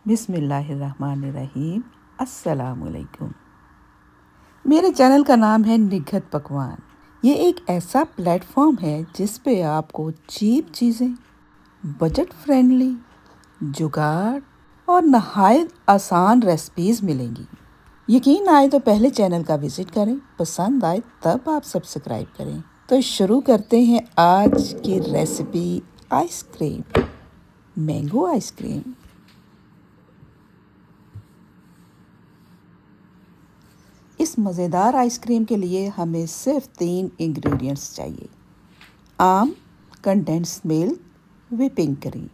बिस्मिल्लाहिर्रहमानिर्रहीम। अस्सलामुअलैकुम। मेरे चैनल का नाम है निघत पकवान। ये एक ऐसा प्लेटफॉर्म है जिस पे आपको चीप चीज़ें, बजट फ्रेंडली, जुगाड़ और नहायत आसान रेसिपीज़ मिलेंगी। यकीन आए तो पहले चैनल का विज़िट करें, पसंद आए तब आप सब्सक्राइब करें। तो शुरू करते हैं आज की रेसिपी, आइसक्रीम, मैंगो आइसक्रीम। इस मज़ेदार आइसक्रीम के लिए हमें सिर्फ 3 इंग्रेडिएंट्स चाहिए: आम, कंडेंस्ड मिल्क, व्हिपिंग क्रीम।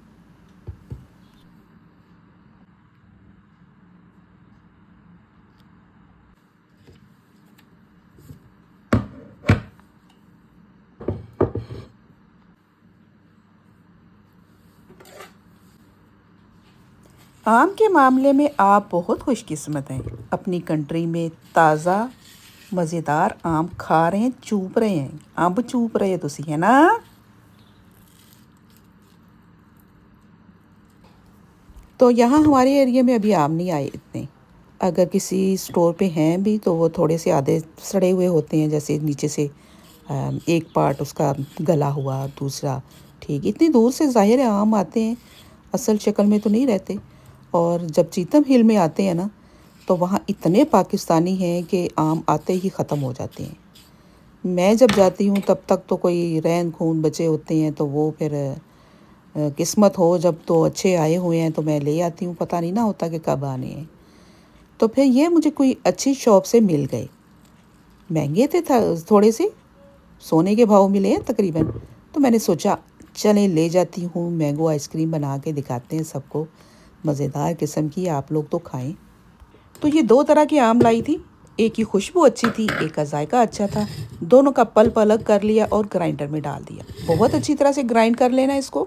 आम के मामले में आप बहुत खुशकिस्मत हैं। अपनी कंट्री में ताज़ा मज़ेदार आम खा रहे हैं, चूप रहे हैं, अंब चूप रहे तुसी, है ना? तो यहाँ हमारे एरिया में अभी आम नहीं आए इतने। अगर किसी स्टोर पे हैं भी तो वो थोड़े से आधे सड़े हुए होते हैं, जैसे नीचे से एक पार्ट उसका गला हुआ, दूसरा ठीक। इतनी दूर से ज़ाहिर है आम आते हैं, असल शक्ल में तो नहीं रहते। और जब चीतम हिल में आते हैं ना, तो वहाँ इतने पाकिस्तानी हैं कि आम आते ही ख़त्म हो जाते हैं। मैं जब जाती हूँ तब तक तो कोई रैन खून बचे होते हैं, तो वो फिर किस्मत हो जब तो अच्छे आए हुए हैं तो मैं ले आती हूँ, पता नहीं ना होता कि कब आने हैं। तो फिर ये मुझे कोई अच्छी शॉप से मिल गए। महंगे थे थोड़े से, सोने के भाव मिले हैं तकरीबन। तो मैंने सोचा चलें ले जाती हूँ, मैंगो आइसक्रीम बना के दिखाते हैं सबको, मज़ेदार किस्म की, आप लोग तो खाएं। तो ये 2 तरह के आम लाई थी। एक की खुशबू अच्छी थी, एक का जायका अच्छा था। दोनों का पल्प अलग कर लिया और ग्राइंडर में डाल दिया। बहुत अच्छी तरह से ग्राइंड कर लेना इसको।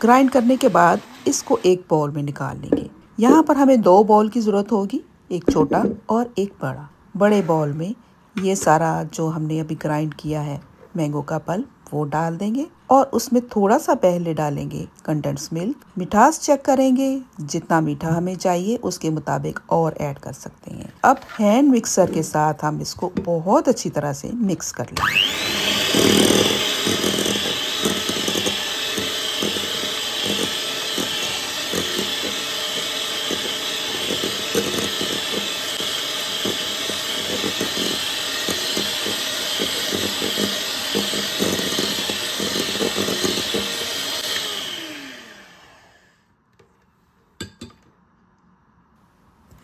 ग्राइंड करने के बाद इसको एक बाउल में निकाल लेंगे। यहाँ पर हमें 2 बाउल की ज़रूरत होगी, एक छोटा और एक बड़ा। बड़े बाउल में ये सारा जो हमने अभी ग्राइंड किया है मैंगो का पल्प वो डाल देंगे और उसमें थोड़ा सा पहले डालेंगे कंडेंस्ड मिल्क। मिठास चेक करेंगे, जितना मीठा हमें चाहिए उसके मुताबिक और ऐड कर सकते हैं। अब हैंड मिक्सर के साथ हम इसको बहुत अच्छी तरह से मिक्स कर लेंगे।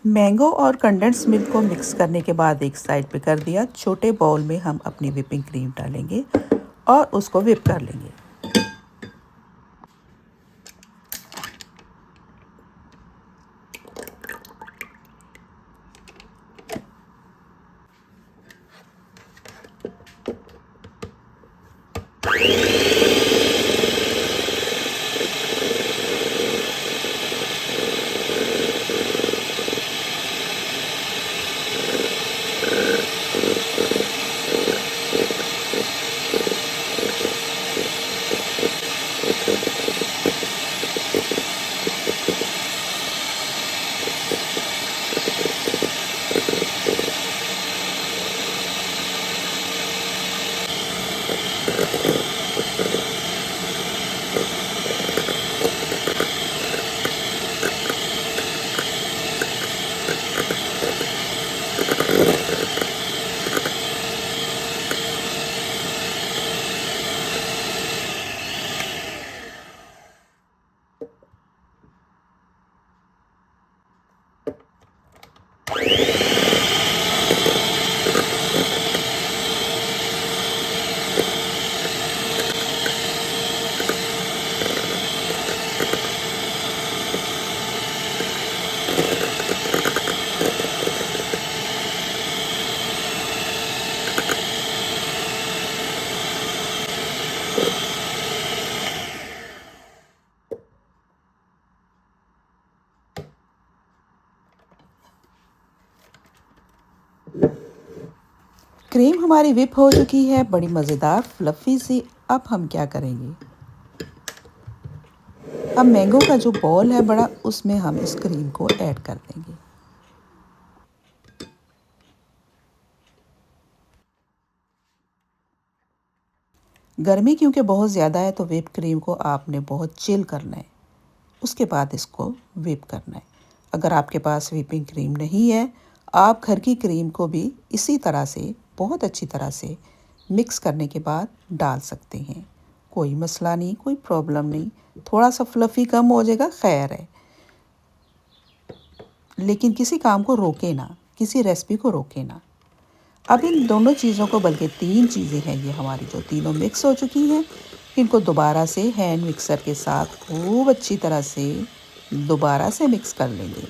मैंगो और कंडेंस्ड मिल्क को मिक्स करने के बाद एक साइड पे कर दिया। छोटे बाउल में हम अपनी व्हिपिंग क्रीम डालेंगे और उसको व्हिप कर लेंगे। क्रीम हमारी व्हिप हो चुकी है, बड़ी मज़ेदार फ्लफ़ी सी। अब हम क्या करेंगे, अब मैंगो का जो बॉल है बड़ा, उसमें हम इस क्रीम को ऐड कर देंगे। गर्मी क्योंकि बहुत ज़्यादा है तो व्हिप क्रीम को आपने बहुत चिल करना है, उसके बाद इसको व्हिप करना है। अगर आपके पास व्हिपिंग क्रीम नहीं है, आप घर की क्रीम को भी इसी तरह से बहुत अच्छी तरह से मिक्स करने के बाद डाल सकते हैं। कोई मसला नहीं, कोई प्रॉब्लम नहीं। थोड़ा सा फ्लफ़ी कम हो जाएगा, खैर है, लेकिन किसी काम को रोके ना, किसी रेसिपी को रोके ना। अब इन दोनों चीज़ों को, बल्कि 3 चीज़ें हैं ये हमारी, जो तीनों मिक्स हो चुकी हैं, इनको दोबारा से हैंड मिक्सर के साथ खूब अच्छी तरह से दोबारा से मिक्स कर लेंगे।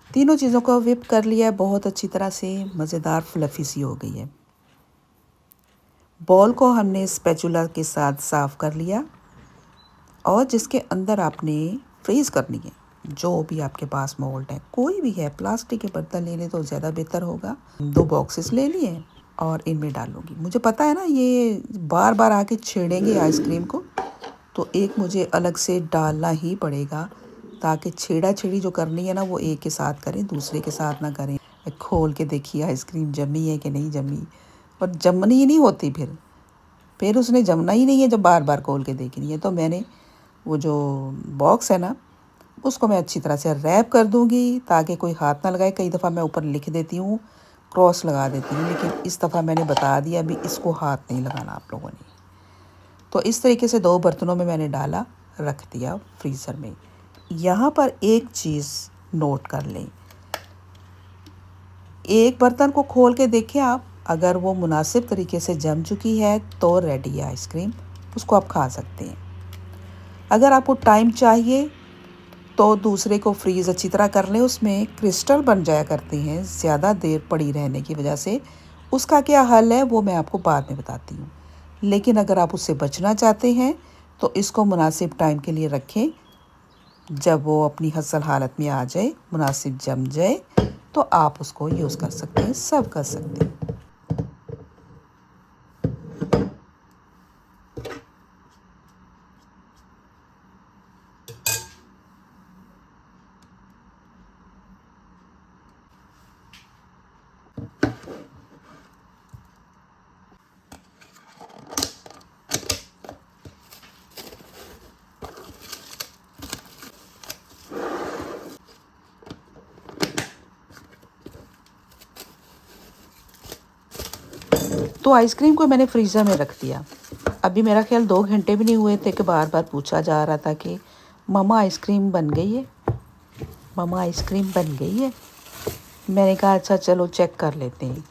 तीनों चीज़ों को व्हिप कर लिया है बहुत अच्छी तरह से, मज़ेदार फ्लफ़ी सी हो गई है। बॉल को हमने स्पैचुला के साथ साफ़ कर लिया और जिसके अंदर आपने फ्रीज़ करनी है। जो भी आपके पास मोल्ड है, कोई भी है, प्लास्टिक के बर्तन ले लें तो ज़्यादा बेहतर होगा। 2 बॉक्सेस ले लिए और इनमें डालूँगी। मुझे पता है ना ये बार बार आके छेड़ेंगे आइसक्रीम को, तो एक मुझे अलग से डालना ही पड़ेगा, ताकि छेड़ा छेड़ी जो करनी है ना वो एक के साथ करें, दूसरे के साथ ना करें। खोल के देखिए आइसक्रीम जमी है कि नहीं जमी, और जमनी ही नहीं होती फिर उसने जमना ही नहीं है जब बार बार खोल के देखनी है। तो मैंने वो जो बॉक्स है ना, उसको मैं अच्छी तरह से रैप कर दूंगी ताकि कोई हाथ ना लगाए। कई दफ़ा मैं ऊपर लिख देती हूँ, क्रॉस लगा देती हूँ, लेकिन इस दफ़ा मैंने बता दिया अभी इसको हाथ नहीं लगाना आप लोगों ने। तो इस तरीके से 2 बर्तनों में मैंने डाला, रख दिया फ्रीज़र में। यहाँ पर एक चीज़ नोट कर लें, एक बर्तन को खोल के देखें आप, अगर वो मुनासिब तरीके से जम चुकी है तो रेडी है आइसक्रीम, उसको आप खा सकते हैं। अगर आपको टाइम चाहिए तो दूसरे को फ्रीज़ अच्छी तरह कर लें, उसमें क्रिस्टल बन जाया करते हैं ज़्यादा देर पड़ी रहने की वजह से। उसका क्या हल है वो मैं आपको बाद में बताती हूँ। लेकिन अगर आप उससे बचना चाहते हैं तो इसको मुनासिब टाइम के लिए रखें। जब वो अपनी असल हालत में आ जाए, मुनासिब जम जाए, तो आप उसको यूज़ कर सकते हैं, सर्व कर सकते हैं। तो आइसक्रीम को मैंने फ्रीज़र में रख दिया। अभी मेरा ख्याल 2 घंटे भी नहीं हुए थे कि बार बार पूछा जा रहा था कि मम्मा आइसक्रीम बन गई है, मम्मा आइसक्रीम बन गई है। मैंने कहा अच्छा चलो चेक कर लेते हैं।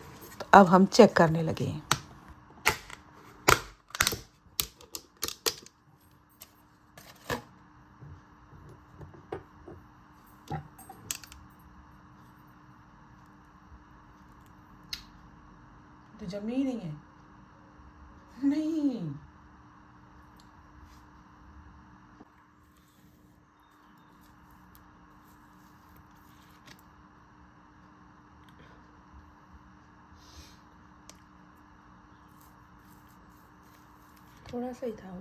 तो अब हम चेक करने लगे हैं। तो जमी ही नहीं है। नहीं, थोड़ा सा ही था वो।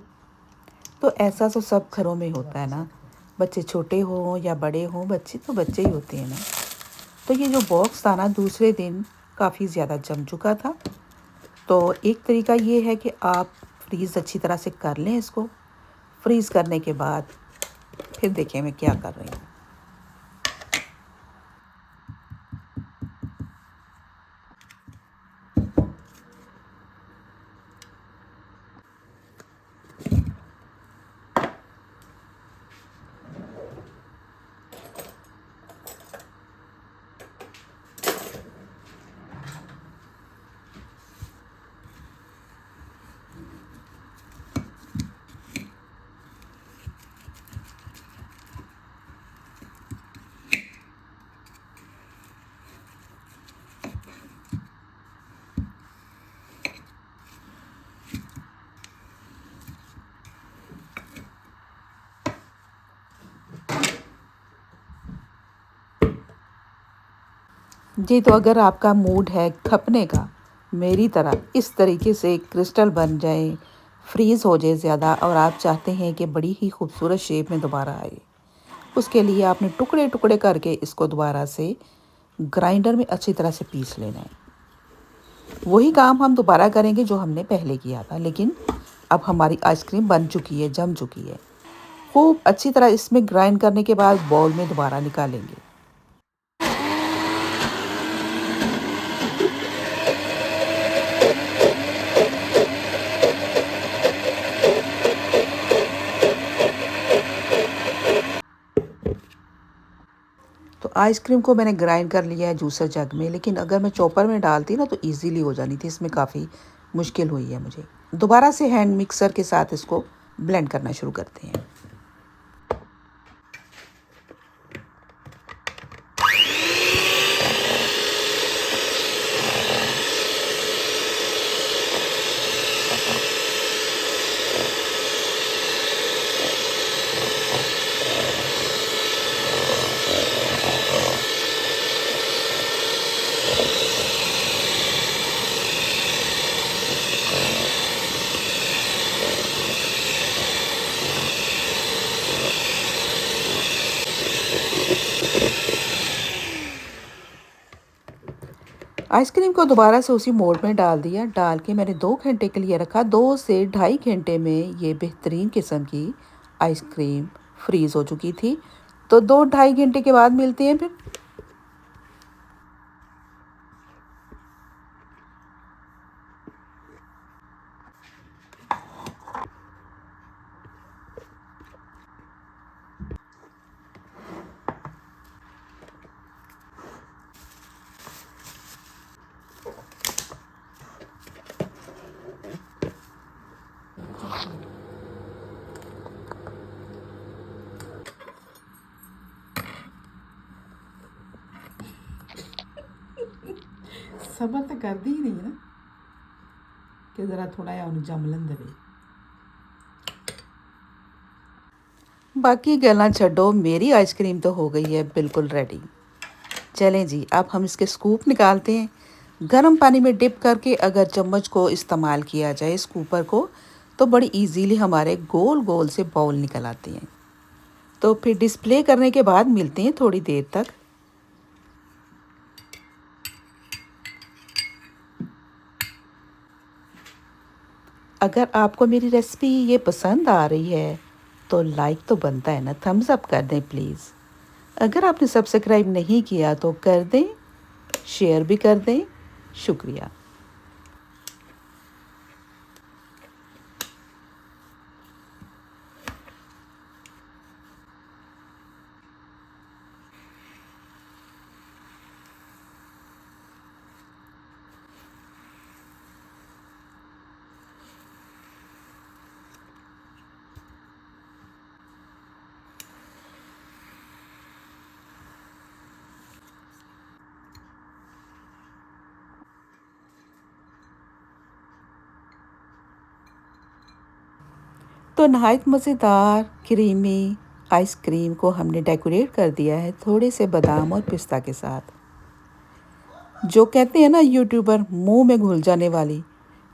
तो ऐसा तो सब घरों में होता है ना, बच्चे छोटे हों या बड़े हों, बच्चे तो बच्चे ही होते हैं ना। तो ये जो बॉक्स था ना, दूसरे दिन काफ़ी ज़्यादा जम चुका था। तो एक तरीका ये है कि आप फ्रीज़ अच्छी तरह से कर लें इसको। फ्रीज़ करने के बाद फिर देखिए मैं क्या कर रही हूँ। जी, तो अगर आपका मूड है खपने का, मेरी तरह इस तरीके से क्रिस्टल बन जाए, फ्रीज़ हो जाए ज़्यादा और आप चाहते हैं कि बड़ी ही खूबसूरत शेप में दोबारा आए, उसके लिए आपने टुकड़े-टुकड़े करके इसको दोबारा से ग्राइंडर में अच्छी तरह से पीस लेना है। वही काम हम दोबारा करेंगे जो हमने पहले किया था, लेकिन अब हमारी आइसक्रीम बन चुकी है, जम चुकी है। खूब अच्छी तरह इसमें ग्राइंड करने के बाद बाउल में दोबारा निकालेंगे। तो आइसक्रीम को मैंने ग्राइंड कर लिया है जूसर जग में, लेकिन अगर मैं चॉपर में डालती ना तो इजीली हो जानी थी, इसमें काफ़ी मुश्किल हुई है मुझे। दोबारा से हैंड मिक्सर के साथ इसको ब्लेंड करना शुरू करते हैं। आइसक्रीम को दोबारा से उसी मोल्ड में डाल दिया। डाल के मैंने 2 घंटे के लिए रखा। 2 से ढाई घंटे में ये बेहतरीन किस्म की आइसक्रीम फ्रीज़ हो चुकी थी। तो 2 ढाई घंटे के बाद मिलते हैं फिर। सबर तो करदी ही नहीं ना कि ज़रा थोड़ा या जम लें दे। बाकी गल्लां छड्डो, मेरी आइसक्रीम तो हो गई है बिल्कुल रेडी। चलें जी, अब हम इसके स्कूप निकालते हैं। गर्म पानी में डिप करके अगर चम्मच को इस्तेमाल किया जाए स्कूपर को, तो बड़ी इजीली हमारे गोल गोल से बाउल निकल आते हैं। तो फिर डिस्प्ले करने के बाद मिलते हैं थोड़ी देर तक। अगर आपको मेरी रेसिपी ये पसंद आ रही है तो लाइक तो बनता है ना, थम्स अप कर दें प्लीज़। अगर आपने सब्सक्राइब नहीं किया तो कर दें, शेयर भी कर दें। शुक्रिया। तो नहायत मज़ेदार क्रीमी आइसक्रीम को हमने डेकोरेट कर दिया है थोड़े से बादाम और पिस्ता के साथ। जो कहते हैं ना यूट्यूबर, मुंह में घुल जाने वाली,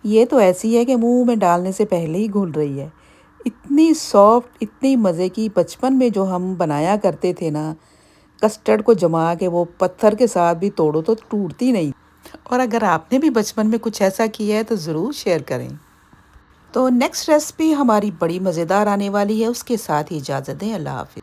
ये तो ऐसी है कि मुंह में डालने से पहले ही घुल रही है। इतनी सॉफ्ट, इतनी मज़े की। बचपन में जो हम बनाया करते थे ना, कस्टर्ड को जमा के वो पत्थर के साथ भी तोड़ो तो टूटती नहीं। और अगर आपने भी बचपन में कुछ ऐसा किया है तो ज़रूर शेयर करें। तो नेक्स्ट रेसिपी हमारी बड़ी मज़ेदार आने वाली है, उसके साथ ही इजाज़त दें। अल्लाह हाफ़िज़।